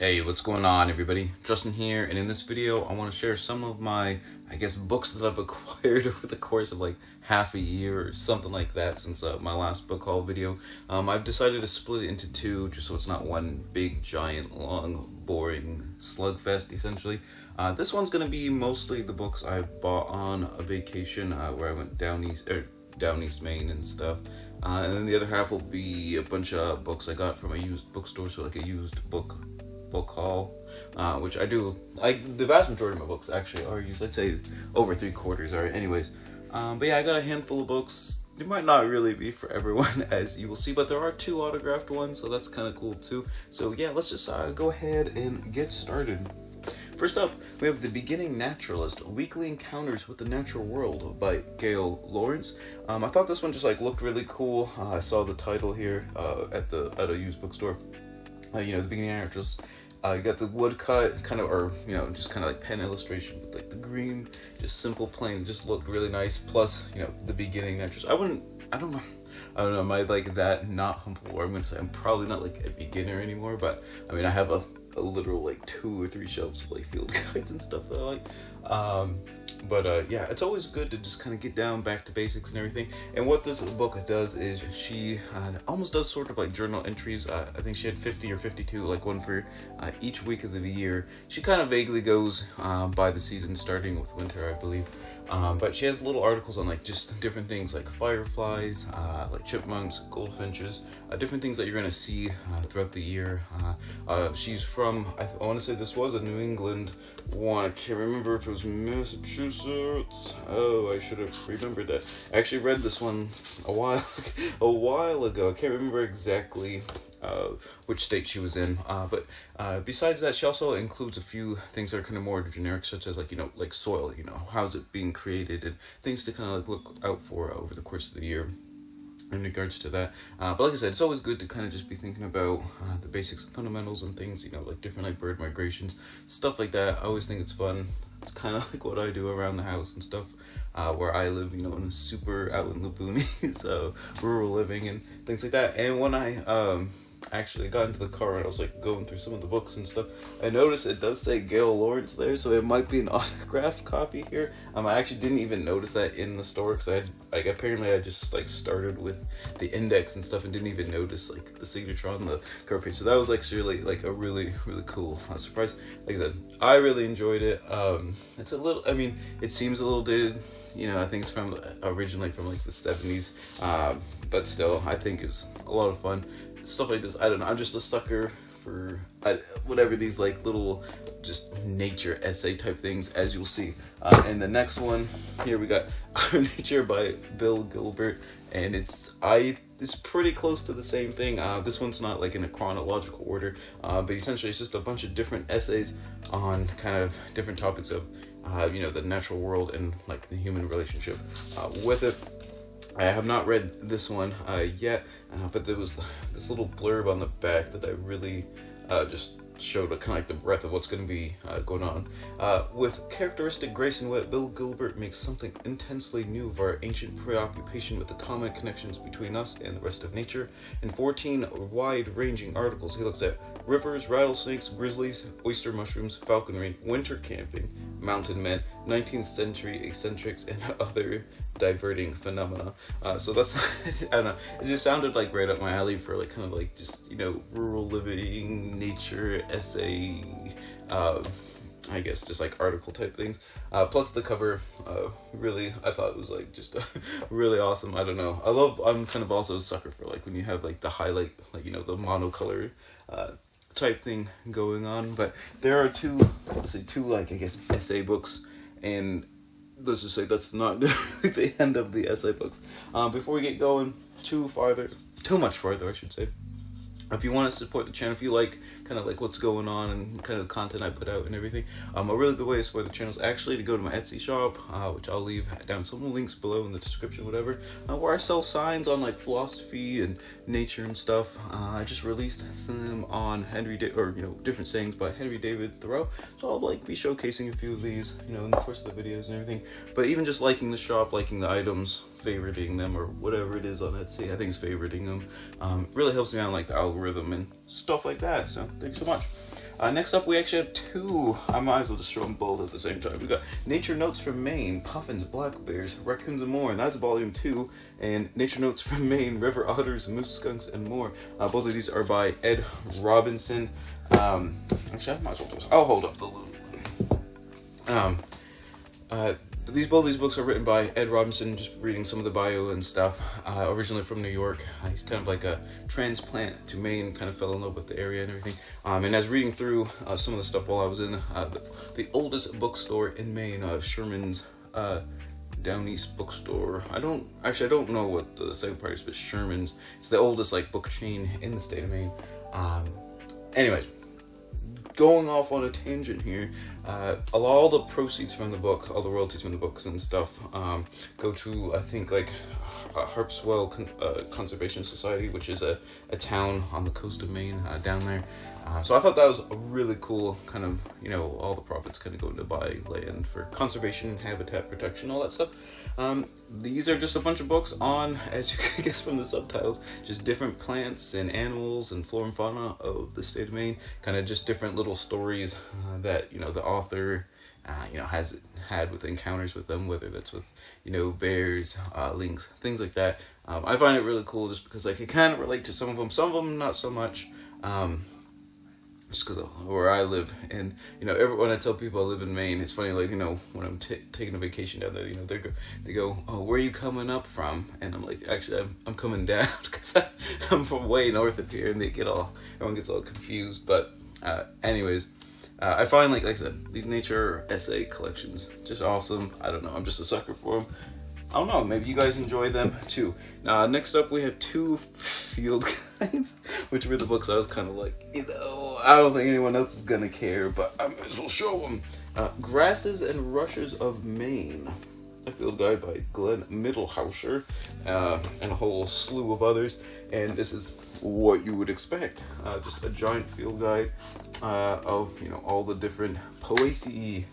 Hey, what's going on, everybody? Justin here, and in this video I want to share some of my, books that I've acquired over the course of like half a year or something like that since my last book haul video. I've decided to split it into two just so it's not one big, giant, long, boring slugfest, essentially. This one's going to be mostly the books I bought on a vacation where I went down East Maine and stuff. And then the other half will be a bunch of books I got from a used bookstore, so like a used book haul, which I do. The vast majority of my books actually are used. I'd say over 3/4 are. Anyways, but yeah, I got a handful of books. They might not really be for everyone, as you will see, but there are 2 autographed ones, so that's kind of cool too. So yeah, let's just go ahead and get started. First up, we have The Beginning Naturalist, Weekly Encounters with the Natural World by Gail Lawrence. I thought this one just looked really cool. I saw the title here at a used bookstore. The Beginning Naturalist. You got the woodcut just kind of like pen illustration with like the green, just simple, plain, just looked really nice. Plus, The Beginning Naturalist. I don't know. Am I like that not humble? Or I'm gonna say I'm probably not like a beginner anymore, but I mean I have a literal like 2 or 3 shelves of like field guides and stuff that I like. Yeah, it's always good to just kind of get down back to basics and everything. And what this book does is she almost does sort of like journal entries. I think she had 50 or 52, like one for each week of the year. She kind of vaguely goes by the season, starting with winter, I believe. But she has little articles on like just different things like fireflies, like chipmunks, goldfinches, different things that you're going to see throughout the year. She's from, I want to say this was a New England one. I can't remember if it was Massachusetts. Oh, I should have remembered that. I actually read this one a while ago. I can't remember exactly which state she was in, but besides that, she also includes a few things that are kind of more generic, such as like soil, how's it being created, and things to kind of like look out for over the course of the year in regards to that. But like I said, it's always good to kind of just be thinking about the basics and fundamentals and things, like different like bird migrations, stuff like that. I always think it's fun. It's kind of like what I do around the house and stuff. Where I live, in a super out in the boonies, rural living and things like that. And when I actually got into the car and I was like going through some of the books and stuff, I noticed it does say Gail Lawrence there, so it might be an autographed copy here. I actually didn't even notice that in the store because apparently I just like started with the index and stuff and didn't even notice like the signature on the cover page. So that was actually like a really cool surprise. Like I said, I really enjoyed it. It's a little, it seems a little dated. I think it's originally from like the 70s, but still, I think it was a lot of fun. Stuff like this, I don't know, I'm just a sucker for whatever these like little just nature essay type things, as you'll see. And the next one here, we got Nature by Bill Gilbert, and it's pretty close to the same thing. This one's not like in a chronological order, but essentially it's just a bunch of different essays on kind of different topics of the natural world and like the human relationship with it. I have not read this one yet, but there was this little blurb on the back that I really just showed kind of like the breadth of what's going to be going on. With characteristic grace and wit, Bill Gilbert makes something intensely new of our ancient preoccupation with the common connections between us and the rest of nature. In 14 wide-ranging articles, he looks at rivers, rattlesnakes, grizzlies, oyster mushrooms, falconry, winter camping, mountain men, 19th century eccentrics, and other diverting phenomena. So that's, I don't know, it just sounded like right up my alley for like kind of like just, rural living, nature, essay, I guess just like article type things. Plus the cover, really, I thought it was like just really awesome. I don't know. I'm kind of also a sucker for like when you have like the highlight, like, the monocolor, type thing going on. But there are two like, I guess, essay books, and let's just say that's not the end of the essay books. Before we get going too much farther, I should say. If you want to support the channel, if you like kind of like what's going on and kind of the content I put out and everything, a really good way to support the channel is actually to go to my Etsy shop, which I'll leave down some links below in the description, whatever, where I sell signs on like philosophy and nature and stuff. I just released some on different sayings by Henry David Thoreau, so I'll like be showcasing a few of these, in the course of the videos and everything. But even just liking the shop, liking the items, favoriting them, or whatever it is on Etsy, I think it's favoriting them, really helps me out, like the algorithm and stuff like that. So thanks so much. Next up, we actually have two. I might as well just show them both at the same time. We got Nature Notes from Maine, Puffins, Black Bears, Raccoons, and More, and that's volume 2. And Nature Notes from Maine, River Otters, Moose Skunks, and More. Both of these are by Ed Robinson. Actually, I might as well just, I'll hold up the Loom. Both these books are written by Ed Robinson. Just reading some of the bio and stuff. Originally from New York, he's kind of like a transplant to Maine. Kind of fell in love with the area and everything. And as reading through some of the stuff while I was in the oldest bookstore in Maine, Sherman's Down East Bookstore. I don't know what the second part is, but Sherman's. It's the oldest like book chain in the state of Maine. Anyways. Going off on a tangent here, all the proceeds from the book, all the royalties from the books and stuff, go to, I think, like Harpswell Conservation Society, which is a town on the coast of Maine, down there. So I thought that was a really cool kind of, all the profits kind of go to buy land for conservation, habitat protection, all that stuff. These are just a bunch of books on, as you can guess from the subtitles, just different plants and animals and flora and fauna of the state of Maine. Kind of just different little stories that, the author, has had with encounters with them, whether that's with, bears, lynx, things like that. I find it really cool just because I can kind of relate to some of them not so much. Just because of where I live, and when I tell people I live in Maine, it's funny, like when I'm taking a vacation down there, they go, "Oh, where are you coming up from?" And I'm like, "Actually, I'm coming down because I'm from way north of here," and everyone gets all confused. But anyways, I find like I said, these nature essay collections just awesome. I don't know, I'm just a sucker for them. I don't know, maybe you guys enjoy them too. Next up, we have two field guides, which were the books I was kind of like, I don't think anyone else is gonna care, but I might as well show them. Grasses and Rushes of Maine, a field guide by Glenn Middlehauser, and a whole slew of others. And this is what you would expect, just a giant field guide of all the different Poaceae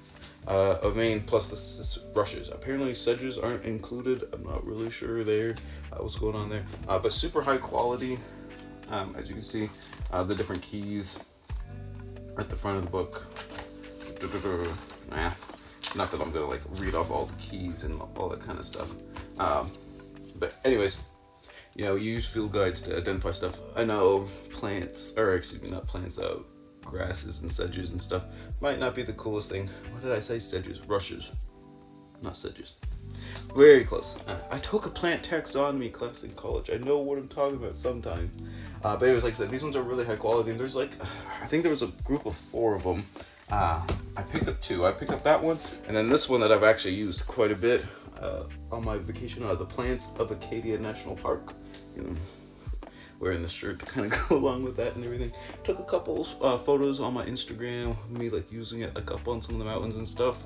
of Maine, plus the rushes. Apparently sedges aren't included. I'm not really sure there what's going on there, but super high quality. As you can see, the different keys at the front of the book. Not that I'm gonna like read off all the keys and all that kind of stuff, but anyways, you use field guides to identify stuff. I know grasses and sedges and stuff might not be the coolest thing. What did I say? Sedges, rushes, not sedges. Very close. I took a plant taxonomy class in college. I know what I'm talking about sometimes. But anyways, like I said, these ones are really high quality. And there's I think there was a group of 4 of them. I picked up 2. I picked up that one, and then this one that I've actually used quite a bit on my vacation. The Plants of Acadia National Park. Wearing the shirt to kind of go along with that and everything. Took a couple photos on my Instagram, me like using it like up on some of the mountains and stuff.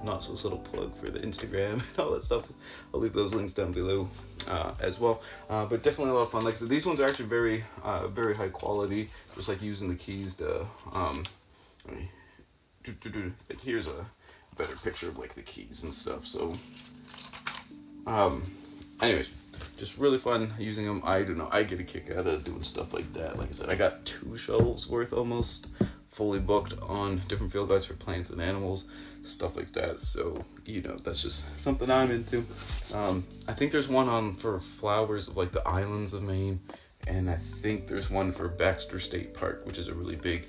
Not so subtle plug for the Instagram and all that stuff. I'll leave those links down below as well. But definitely a lot of fun. Like I said, these ones are actually very, very high quality. Just like using the keys to, like here's a better picture of like the keys and stuff. So, anyways. Just really fun using them. I don't know, I get a kick out of doing stuff like that. Like I said, I got 2 shelves worth almost fully booked on different field guides for plants and animals, stuff like that. So, that's just something I'm into. I think there's one for flowers of like the islands of Maine, and I think there's one for Baxter State Park, which is a really big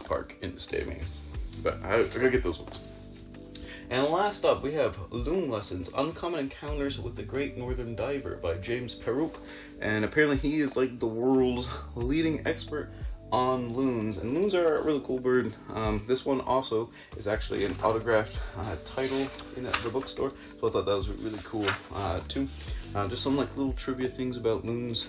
park in the state of Maine. But I gotta get those ones. And last up, we have Loom Lessons, Uncommon Encounters with the Great Northern Diver by James Peruke. And apparently he is like the world's leading expert on loons. And loons are a really cool bird. This one also is actually an autographed title in the bookstore. So I thought that was really cool too. Just some like little trivia things about loons.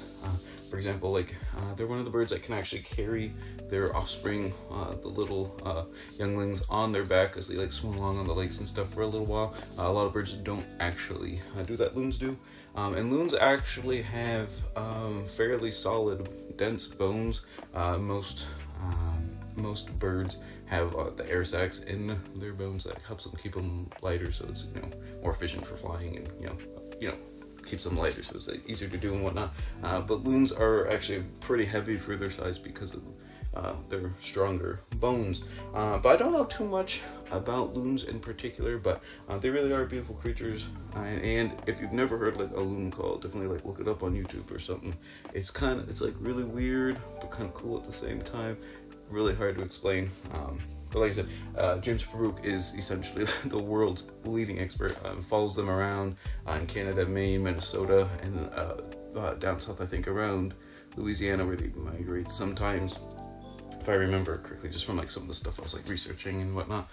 For example, like they're one of the birds that can actually carry their offspring, the little younglings, on their back as they like swim along on the lakes and stuff for a little while. A lot of birds don't actually do that. Loons do. And loons actually have fairly solid, dense bones. Most birds have the air sacs in their bones that helps them keep them lighter, so it's more efficient for flying, and keeps them lighter, so it's easier to do and whatnot. But loons are actually pretty heavy for their size because of their stronger bones. But I don't know too much about looms in particular, but they really are beautiful creatures. And if you've never heard like a loom call, definitely like look it up on YouTube or something. It's like really weird, but kind of cool at the same time. Really hard to explain. But like I said, James Peruke is essentially the world's leading expert. Follows them around in Canada, Maine, Minnesota, and down south, I think, around Louisiana, where they migrate sometimes, if I remember correctly, just from like some of the stuff I was like researching and whatnot.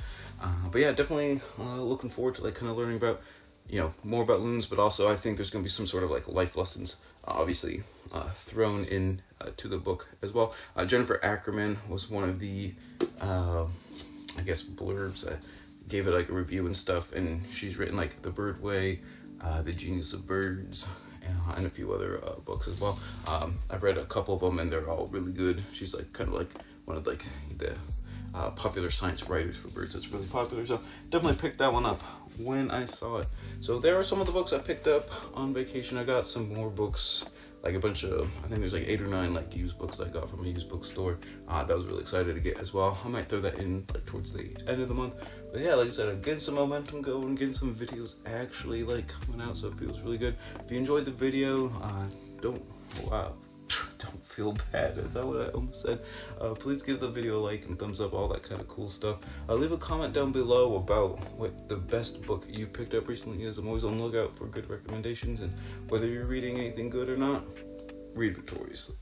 But yeah, definitely looking forward to like kind of learning about, more about looms, but also I think there's going to be some sort of like life lessons, obviously, thrown in to the book as well. Jennifer Ackerman was one of the, I guess, blurbs that gave it like a review and stuff, and she's written like The Bird Way, The Genius of Birds, and a few other books as well. I've read a couple of them and they're all really good. She's like kind of like one of like the popular science writers for birds that's really popular, so definitely picked that one up when I saw it. So there are some of the books I picked up on vacation. I got some more books, like a bunch of, I think there's like 8 or 9 like used books I got from a used bookstore that I was really excited to get as well. I might throw that in like towards the end of the month. But yeah, like I said, I'm getting some momentum going, getting some videos actually like coming out, so it feels really good. If you enjoyed the video, don't feel bad. Is that what I almost said? Please give the video a like and thumbs up, all that kind of cool stuff. Leave a comment down below about what the best book you picked up recently is. I'm always on the lookout for good recommendations, and whether you're reading anything good or not, read victoriously.